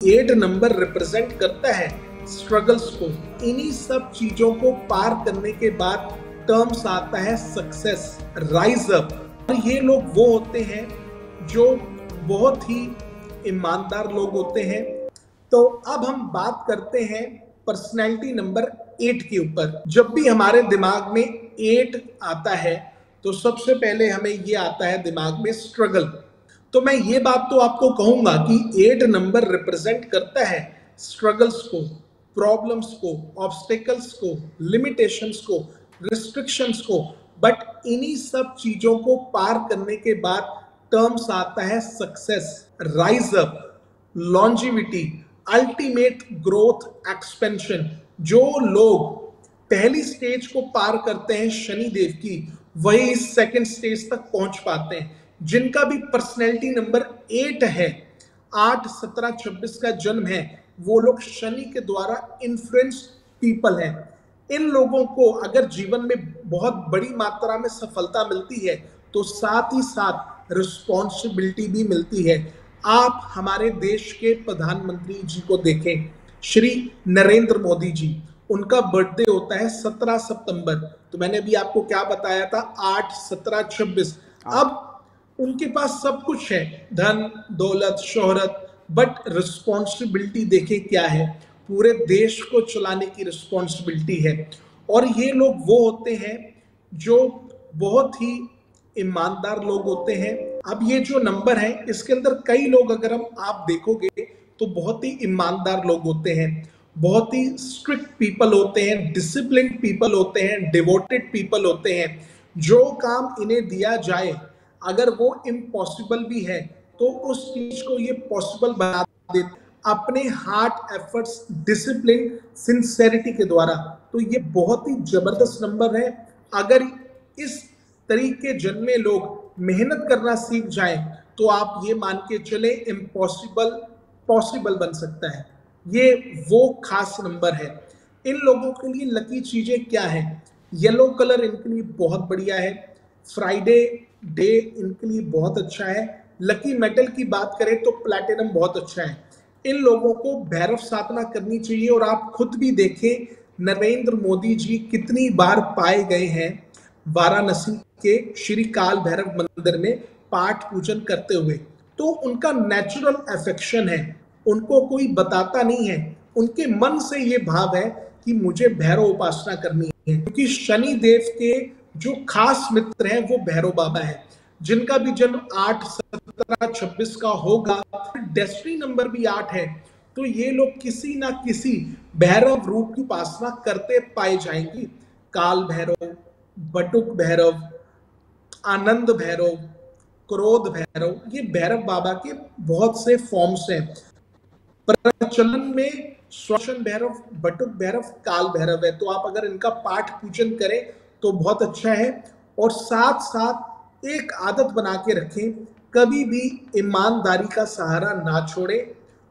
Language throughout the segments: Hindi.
8 नंबर रिप्रेजेंट करता है स्ट्रगल्स को। इन्हीं सब चीजों को पार करने के बाद टर्म्स आता है सक्सेस, राइज अप। और ये लोग वो होते हैं जो बहुत ही ईमानदार लोग होते हैं। तो अब हम बात करते हैं पर्सनैलिटी नंबर 8 के ऊपर। जब भी हमारे दिमाग में 8 आता है तो सबसे पहले हमें ये आता है दिमाग में स्ट्रगल। तो मैं ये बात तो आपको कहूंगा कि 8 नंबर रिप्रेजेंट करता है स्ट्रगल्स को, प्रॉब्लम्स को, ऑब्स्टेकल्स को, लिमिटेशंस को, रिस्ट्रिक्शंस को। बट इन्हीं सब चीजों को पार करने के बाद टर्म्स आता है success, rise up, longevity, ultimate growth, expansion. जो लोग पहली स्टेज को पार करते हैं शनि देव की, वही सेकंड स्टेज तक पहुंच पाते हैं। जिनका भी पर्सनैलिटी नंबर 8 है, 8, 17, 26 का जन्म है, वो लोग शनि के द्वारा इन्फ्लुएंस पीपल हैं। इन लोगों को अगर जीवन में बहुत बड़ी मात्रा में सफलता मिलती है तो साथ ही साथ रिस्पॉन्सिबिलिटी भी मिलती है। आप हमारे देश के प्रधानमंत्री जी को देखें, श्री नरेंद्र मोदी जी, उनका बर्थडे होता है 17 सितंबर। तो मैंने भी आपको क्या बताया था, 8, 17, 26। अब उनके पास सब कुछ है, धन, दौलत, शोहरत, बट रिस्पॉन्सिबिलिटी देखें क्या है, पूरे देश को चलाने की रिस्पॉन्सिबिलिटी है। और ये लोग वो होते हैं जो बहुत ही ईमानदार लोग होते हैं। अब ये जो नंबर है, इसके अंदर कई लोग अगर आप देखोगे तो बहुत ही ईमानदार लोग होते हैं, बहुत ही स्ट्रिक्ट पीपल होते हैं, डिसिप्लिन्ड पीपल होते हैं, डिवोटेड पीपल होते हैं। जो काम इन्हें दिया जाए, अगर वो इम्पॉसिबल भी है तो उस चीज को ये पॉसिबल बना देते अपने हार्ट एफर्ट्स, डिसिप्लिन, सिंसेरिटी के द्वारा। तो ये बहुत ही जबरदस्त नंबर है। अगर इस तरीके जन्मे लोग मेहनत करना सीख जाएं तो आप ये मान के चले इम्पॉसिबल पॉसिबल बन सकता है। ये वो खास नंबर है। इन लोगों के लिए लकी चीजें क्या है? येलो कलर इनके लिए बहुत बढ़िया है, फ्राइडे डे इनके लिए बहुत अच्छा है। लकी मेटल की बात करें तो प्लैटिनम बहुत अच्छा है। इन लोगों को भैरव साधना करनी चाहिए। और आप खुद भी देखें, नरेंद्र मोदी जी कितनी बार पाए गए हैं वाराणसी के श्री काल भैरव मंदिर में पाठ पूजन करते हुए। तो उनका नेचुरल अफेक्शन है, उनको कोई बताता नहीं है, उनके मन से ये भाव है कि मुझे भैरव उपासना करनी है। क्योंकि शनि देव के जो खास मित्र हैं वो भैरव बाबा है। जिनका भी जन्म 8, 17, 26 का होगा, डेस्टिनी नंबर भी 8 है, तो ये लोग किसी ना किसी भैरव रूप की उपासना करते पाए जाएंगे। काल भैरव, बटुक भैरव, आनंद भैरव, क्रोध भैरव, ये भैरव बाबा के बहुत से फॉर्म्स हैं। प्रचलन में श्वसन भैरव, बटुक भैरव, काल भैरव है। तो आप अगर इनका पाठ पूजन करें तो बहुत अच्छा है। और साथ साथ एक आदत बना के रखें, कभी भी ईमानदारी का सहारा ना छोड़े,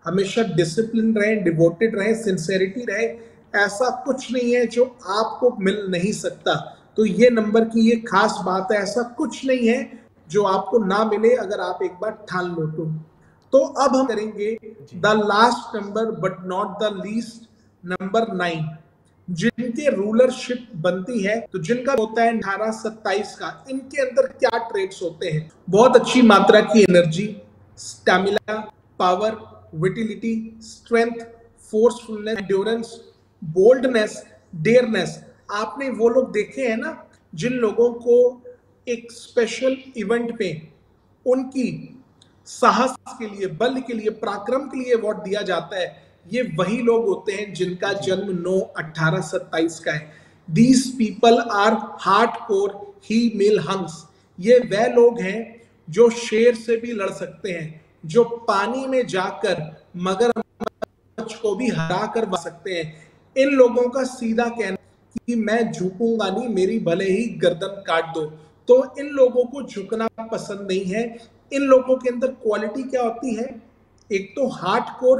हमेशा डिसिप्लिन रहे, डिवोटेड रहे, सिंसेरिटी रहे। ऐसा कुछ नहीं है जो आपको मिल नहीं सकता। तो ये नंबर की ये खास बात है, ऐसा कुछ नहीं है जो आपको ना मिले अगर आप एक बार ठान लो तो अब हम करेंगे the last number but not the least, number 9, जिनके रूलरशिप बनती है। तो जिनका होता है 18, 27 का, इनके अंदर क्या ट्रेड्स होते हैं? बहुत अच्छी मात्रा की energy, stamina, power, vitality, strength, forcefulness, endurance, boldness, dareness. आपने वो लोग देखे हैं ना जिन लोगों को एक स्पेशल इवेंट पे उनकी साहस के लिए, बल के लिए, पराक्रम के लिए अवार्ड दिया जाता है। ये वही लोग होते हैं जिनका जन्म 9, 18, 27 का है। दीज पीपल आर हार्डकोर ही मेल हंग्स। ये वह लोग हैं जो शेर से भी लड़ सकते हैं, जो पानी में जाकर मगरमच्छ को भी हरा कर बच सकते हैं। इन लोगों का सीधा कहना कि मैं झुकूंगा नहीं, मेरी भले ही गर्दन काट दो। तो इन लोगों को झुकना पसंद नहीं है। इन लोगों के अंदर क्वालिटी क्या होती है? एक तो हार्डकोर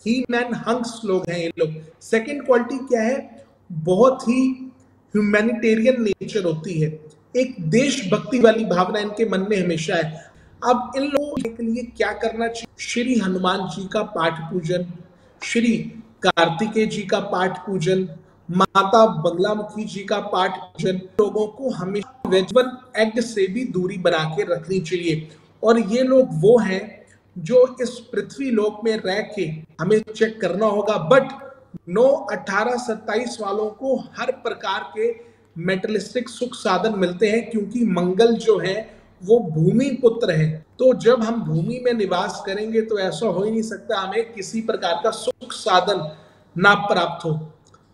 ही मैन हंग्स लोग हैं ये लोग। सेकंड क्वालिटी क्या है? बहुत ही ह्यूमैनिटेरियन नेचर होती है, एक देशभक्ति वाली भावना इनके मन में हमेशा है। अब इन लोगों के लिए क्या करना चाहिए? श्री हनुमान जी का पाठ पूजन, श्री कार्तिकेय जी का पाठ पूजन, माता बगलामुखी जी का पाठ पूजन। लोगों को हमेशा वेजिटेबल एग से भी दूरी बना के रखनी चाहिए। और ये लोग वो हैं जो इस पृथ्वी लोक में रह के हमें चेक करना होगा। बट 9, 18, 27 वालों को हर प्रकार के मेटलिस्टिक सुख साधन मिलते हैं, क्योंकि मंगल जो है वो भूमि पुत्र है। तो जब हम भूमि में निवास करेंगे तो ऐसा हो ही नहीं सकता हमें किसी प्रकार का सुख साधन ना प्राप्त हो।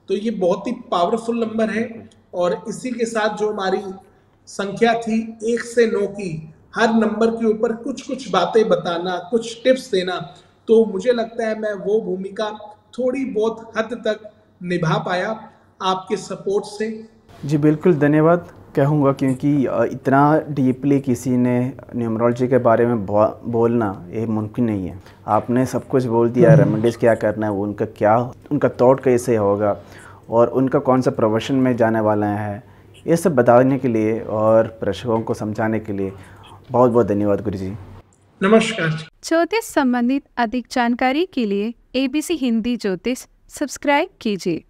तो ये बहुत ही पावरफुल नंबर है। और इसी के साथ जो हमारी संख्या थी 1 से 9 की, हर नंबर के ऊपर कुछ कुछ बातें बताना, कुछ टिप्स देना, तो मुझे लगता है मैं वो भूमिका थोड़ी बहुत हद तक निभा पाया आपके सपोर्ट से। जी बिल्कुल, धन्यवाद कहूँगा, क्योंकि इतना डीपली किसी ने न्यूमरोलॉजी के बारे में बोलना ये मुमकिन नहीं है। आपने सब कुछ बोल दिया, रेमेडीज़ क्या करना है, उनका थॉट कैसे होगा और उनका कौन सा प्रोफेशन में जाने वाला है, ये सब बताने के लिए और प्रेक्षकों को समझाने के लिए बहुत बहुत धन्यवाद गुरुजी। नमस्कार। ज्योतिष संबंधित अधिक जानकारी के लिए ABC हिंदी ज्योतिष सब्सक्राइब कीजिए।